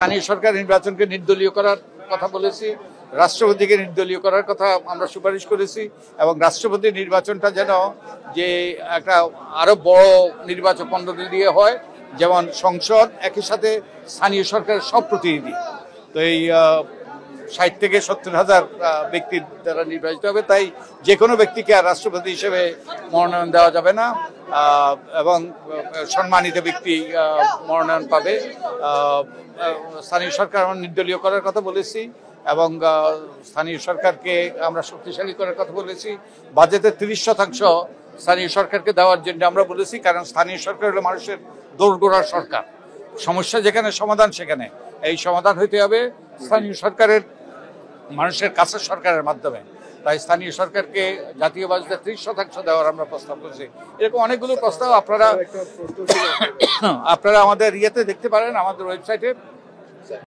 স্থানীয় সরকার নির্বাচনকে নির্দলীয় করার কথা বলেছি, রাষ্ট্রপতিকে নির্দলীয় করার কথা আমরা সুপারিশ করেছি এবং রাষ্ট্রপতি নির্বাচনটা যেন যে একটা আরো বড় নির্বাচন মণ্ডলী দিয়ে হয়, যেমন সংসদ একই সাথে স্থানীয় সরকারের সব প্রতিনিধি। তো এই ৬০ থেকে ৭০,০০০ ব্যক্তির দ্বারা নির্বাচিত হবে, তাই যে কোনো ব্যক্তিকে আর রাষ্ট্রপতি হিসেবে মনোনয়ন দেওয়া যাবে না এবং সম্মানিত ব্যক্তি মনোনয়ন পাবে। স্থানীয় সরকার আমরা নির্দলীয় করার কথা বলেছি এবং স্থানীয় সরকারকে আমরা শক্তিশালী করার কথা বলেছি। বাজেটের ৩০% স্থানীয় সরকারকে দেওয়ার জন্য আমরা বলেছি, কারণ স্থানীয় সরকার হলো মানুষের দোরগোড়ার সরকার। সমস্যা যেখানে সমাধান সেখানে, এই সমাধান হইতে হবে স্থানীয় সরকারের মানুষের কাছে সরকারের মাধ্যমে। তাই স্থানীয় সরকারকে জাতীয় বাজেটের ৩০% দেওয়ার আমরা প্রস্তাব করছি। এরকম অনেকগুলো প্রস্তাব আপনারা আমাদের ইয়েতে দেখতে পারেন, আমাদের ওয়েবসাইটে।